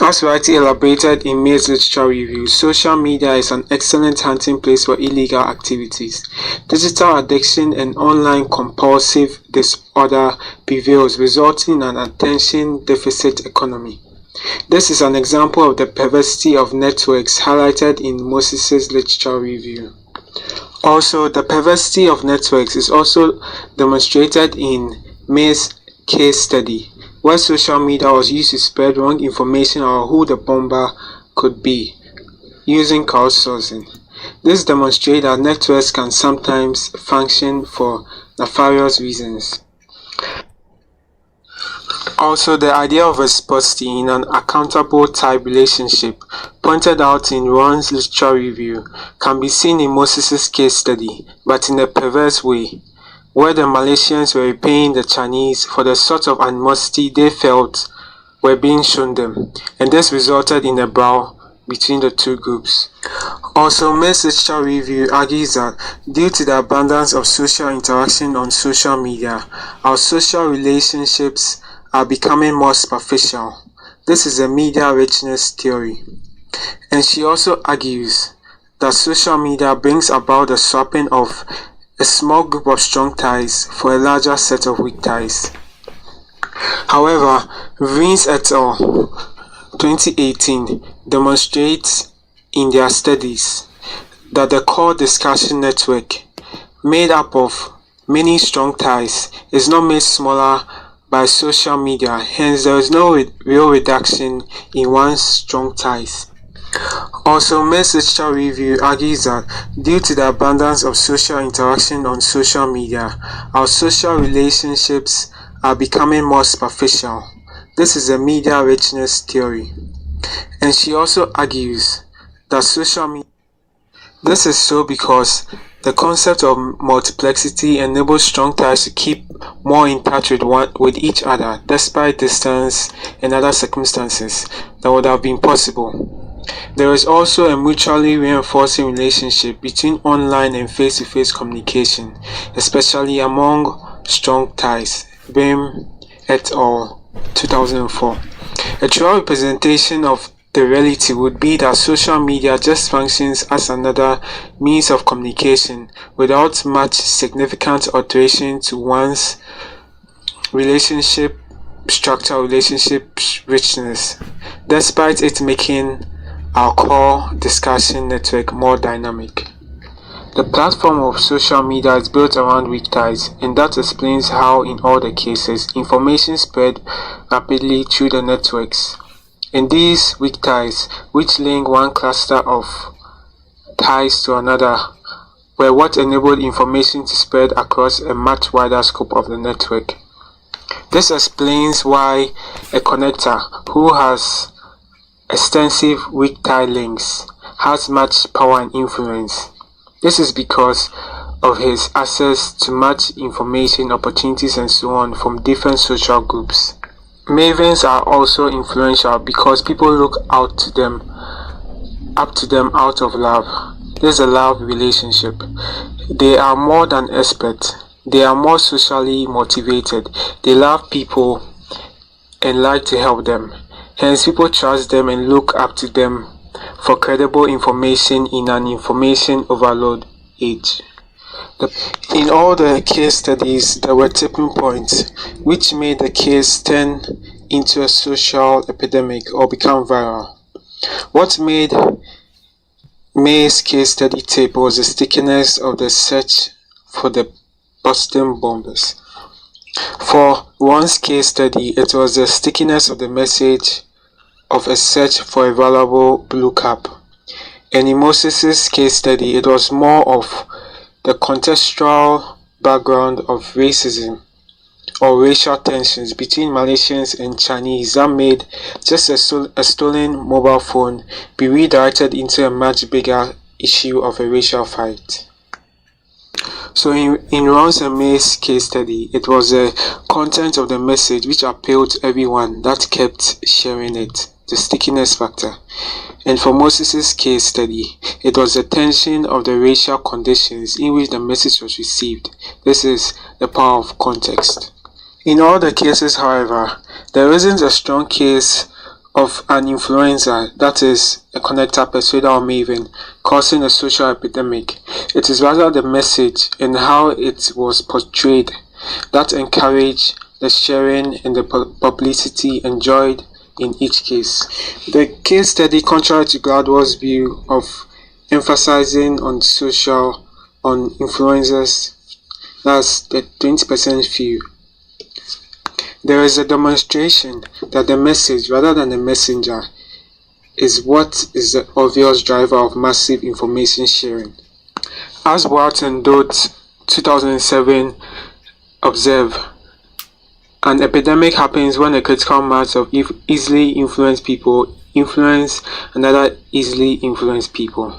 As rightly elaborated in May's literature review, social media is an excellent hunting place for illegal activities. Digital addiction and online compulsive disorder prevails, resulting in an attention deficit economy. This is an example of the perversity of networks highlighted in Moses' literature review. Also, the perversity of networks is also demonstrated in May's case study, where social media was used to spread wrong information about who the bomber could be, using crowdsourcing. This demonstrates that networks can sometimes function for nefarious reasons. Also, the idea of reciprocity in an accountable type relationship, pointed out in Ron's literature review, can be seen in Moses' case study, but in a perverse way, where the Malaysians were repaying the Chinese for the sort of animosity they felt were being shown them, and this resulted in a brawl between the two groups. Also, May's literature review argues that due to the abundance of social interaction on social media, our social relationships are becoming more superficial. This is a media richness theory. And she also argues that social media brings about the swapping of a small group of strong ties for a larger set of weak ties. However, Vins et al. 2018 demonstrates in their studies that the core discussion network, made up of many strong ties, is not made smaller by social media, hence there is no real reduction in one's strong ties. Also, May's literature review argues that due to the abundance of social interaction on social media, our social relationships are becoming more superficial. This is a media richness theory. And she also argues that social media. This is so because the concept of multiplexity enables strong ties to keep more in touch with each other despite distance and other circumstances that would have been possible. There is also a mutually reinforcing relationship between online and face-to-face communication, especially among strong ties. Bim et al. 2004. A true representation of the reality would be that social media just functions as another means of communication without much significant alteration to one's relationship structure, relationship richness, despite it making our core discussion network more dynamic. The platform of social media is built around weak ties, and that explains how, in all the cases, information spread rapidly through the networks. And these weak ties, which link one cluster of ties to another, were what enabled information to spread across a much wider scope of the network. This explains why a connector who has extensive weak tie links has much power and influence. This is because of his access to much information, opportunities, and so on from different social groups. Mavens are also influential because people look up to them out of love. This is a love relationship. They are more than experts. They are more socially motivated. They love people and like to help them. Hence, people trust them and look up to them for credible information in an information overload age. In all the case studies, there were tipping points which made the case turn into a social epidemic or become viral. What made May's case study tip was the stickiness of the search for the Boston bombers. For one's case study, it was the stickiness of the message of a search for a valuable blue cap. And in Moses' case study, it was more of the contextual background of racism or racial tensions between Malaysians and Chinese that made just a stolen mobile phone be redirected into a much bigger issue of a racial fight. So in Ron's and May's case study, it was the content of the message which appealed to everyone that kept sharing it, the stickiness factor. And for Moses' case study, it was the tension of the racial conditions in which the message was received. This is the power of context. In all the cases, however, there isn't a strong case of an influencer, that is, a connector, persuader, or maven, causing a social epidemic. It is rather the message and how it was portrayed that encourage the sharing and the publicity enjoyed in each case. The case study, contrary to Gladwell's view of emphasizing on influencers, that's the 20% view. There is a demonstration that the message, rather than the messenger, is what is the obvious driver of massive information sharing. As Wharton Dodd 2007 observed, an epidemic happens when a critical mass of easily influenced people influence another easily influenced people.